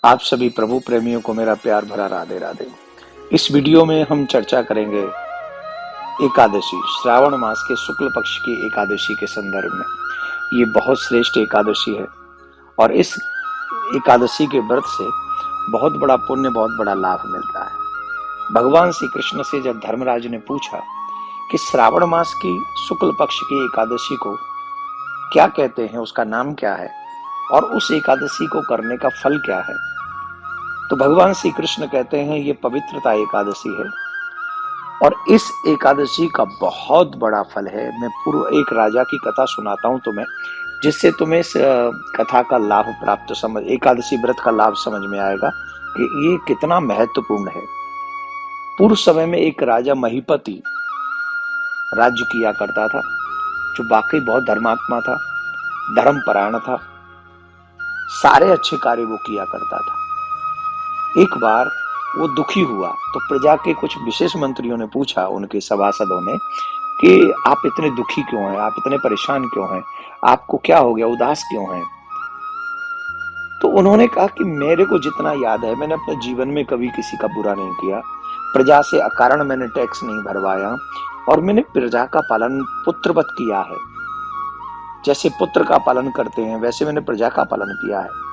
आप सभी प्रभु प्रेमियों को मेरा प्यार भरा राधे राधे। इस वीडियो में हम चर्चा करेंगे एकादशी, श्रावण मास के शुक्ल पक्ष की एकादशी के संदर्भ में। ये बहुत श्रेष्ठ एकादशी है और इस एकादशी के व्रत से बहुत बड़ा पुण्य, बहुत बड़ा लाभ मिलता है। भगवान श्री कृष्ण से जब धर्मराज ने पूछा कि श्रावण मास की शुक्ल पक्ष की एकादशी को क्या कहते हैं, उसका नाम क्या है और उस एकादशी को करने का फल क्या है, तो भगवान श्री कृष्ण कहते हैं ये पवित्रता एकादशी है और इस एकादशी का बहुत बड़ा फल है। मैं पूर्व एक राजा की कथा सुनाता हूं तुम्हें, जिससे तुम्हें इस कथा का लाभ प्राप्त समझ, एकादशी व्रत का लाभ समझ में आएगा कि ये कितना महत्वपूर्ण है। पूर्व समय में एक राजा महीपति राज्य किया करता था, जो वाकई बहुत धर्मात्मा था, धर्मपरायण था, सारे अच्छे कार्य वो किया करता था। एक बार वो दुखी हुआ तो प्रजा के कुछ विशेष मंत्रियों ने पूछा, उनके सभासदों ने, कि आप इतने दुखी क्यों हैं, आप इतने परेशान क्यों हैं, आपको क्या हो गया, उदास क्यों हैं। तो उन्होंने कहा कि मेरे को जितना याद है, मैंने अपने जीवन में कभी किसी का बुरा नहीं किया, प्रजा से अकारण मैंने टैक्स नहीं भरवाया और मैंने प्रजा का पालन पुत्रवत किया है। जैसे पुत्र का पालन करते हैं वैसे मैंने प्रजा का पालन किया है।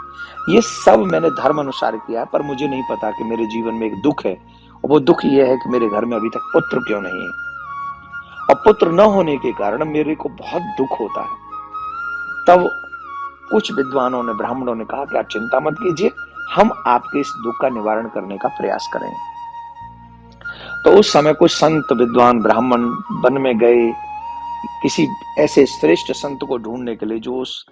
ये सब मैंने धर्म अनुसार किया है, पर मुझे नहीं पता कि मेरे जीवन में एक दुख है और वो दुख ये है कि मेरे घर में अभी तक पुत्र क्यों नहीं है, और पुत्र न होने के कारण मेरे को बहुत दुख होता है। तब कुछ विद्वानों ने, ब्राह्मणों ने कहा कि आप चिंता मत कीजिए, हम आपके इस दुख का निवारण करने का प्रयास करेंगे। तो उस समय कुछ संत विद्वान ब्राह्मण वन में गए किसी ऐसे श्रेष्ठ संत को ढूंढने के लिए जो उस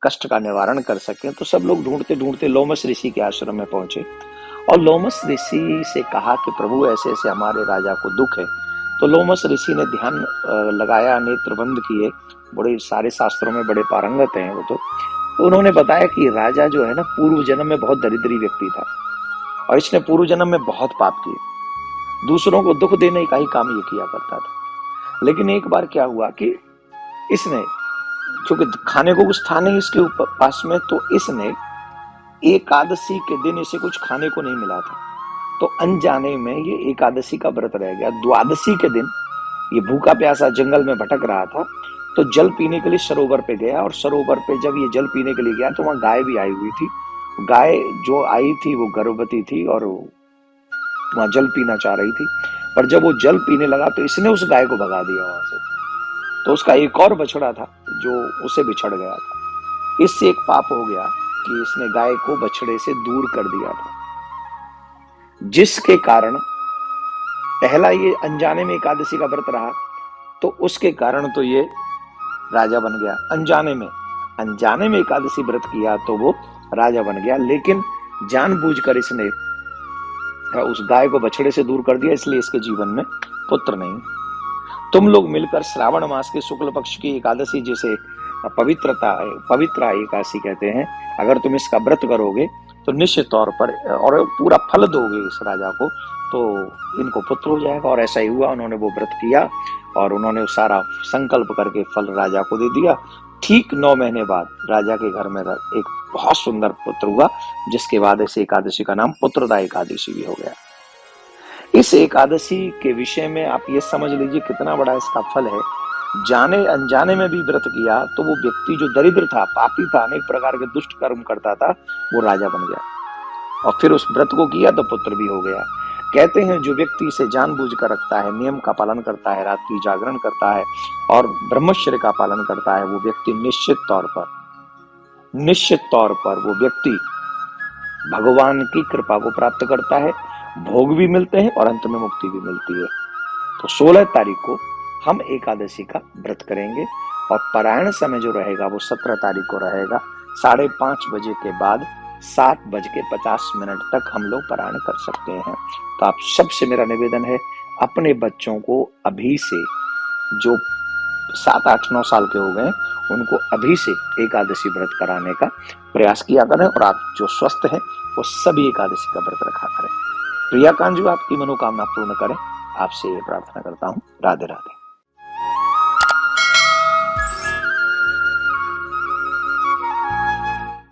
कष्ट का निवारण कर सके। तो सब लोग ढूंढते ढूंढते लोमस ऋषि के आश्रम में पहुंचे और लोमस ऋषि से कहा कि प्रभु ऐसे ऐसे हमारे राजा को दुख है। तो लोमस ऋषि ने ध्यान लगाया, नेत्र बंद किए, बड़े सारे शास्त्रों में बड़े पारंगत हैं वो। तो उन्होंने बताया कि राजा जो है ना, पूर्व जन्म में बहुत दरिद्री व्यक्ति था और इसने पूर्व जन्म में बहुत पाप किए, दूसरों को दुख देने का ही काम ये किया करता था। लेकिन एक बार क्या हुआ कि इसने, क्योंकि खाने को कुछ था नहीं इसके पास में, तो इसने एकादशी के दिन इसे कुछ खाने को नहीं मिला था, तो अनजाने में ये एकादशी का व्रत रह गया। द्वादशी के दिन ये भूखा प्यासा जंगल में भटक रहा था, तो जल पीने के लिए सरोवर पे गया और सरोवर पे जब ये जल पीने के लिए गया तो वहां गाय भी आई हुई थी। गाय जो आई थी वो गर्भवती थी और वहां जल पीना चाह रही थी, पर जब वो जल पीने लगा तो इसने उस गाय को भगा दिया वहां से। तो उसका एक और बछड़ा था जो उसे बिछड़ गया था। इससे एक पाप हो गया कि इसने गाय को बछड़े से दूर कर दिया था, जिसके कारण पहला ये अनजाने में एकादशी का व्रत रहा, तो उसके कारण तो ये राजा बन गया। अनजाने में एकादशी व्रत किया तो वो राजा बन गया, लेकिन जानबूझकर इसने उस गाय को बछड़े से दूर कर दिया, इसलिए इसके जीवन में पुत्र नहीं। तुम लोग मिलकर श्रावण मास के शुक्ल पक्ष की एकादशी, जिसे पवित्रा एकादशी कहते हैं, अगर तुम इसका व्रत करोगे तो निश्चित तौर पर और पूरा फल दोगे इस राजा को, तो इनको पुत्र हो जाएगा। और ऐसा ही हुआ, उन्होंने वो व्रत किया और उन्होंने सारा संकल्प करके फल राजा को दे दिया। ठीक 9 महीने बाद राजा के घर में एक बहुत सुंदर पुत्र हुआ, जिसके बाद इस एकादशी का नाम पुत्रदा एकादशी भी हो गया। इस एकादशी के विषय में आप ये समझ लीजिए कितना बड़ा इसका फल है। जाने अनजाने में भी व्रत किया तो वो व्यक्ति जो दरिद्र था, पापी था, अनेक प्रकार के दुष्ट कर्म करता था, वो राजा बन गया और फिर उस व्रत को किया तो पुत्र भी हो गया। कहते हैं जो व्यक्ति इसे जानबूझकर रखता है, नियम का पालन करता है, रात्रि जागरण करता है और ब्रह्मचर्य का पालन करता है, वो व्यक्ति निश्चित तौर पर वो व्यक्ति भगवान की कृपा को प्राप्त करता है, भोग भी मिलते हैं और अंत में मुक्ति भी मिलती है। तो 16 तारीख को हम एकादशी का व्रत करेंगे और पारायण समय जो रहेगा वो 17 तारीख को रहेगा। 5:30 बजे के बाद 7:50 तक हम लोग पारायण कर सकते हैं। तो आप सबसे मेरा निवेदन है, अपने बच्चों को अभी से, जो 7, 8, 9 साल के हो गए, उनको अभी से एकादशी व्रत कराने का प्रयास किया करें और आप जो स्वस्थ हैं वो सभी एकादशी का व्रत रखा करें। प्रिया कांजू आपकी मनोकामना पूर्ण करें, आपसे ये प्रार्थना करता हूँ। राधे राधे।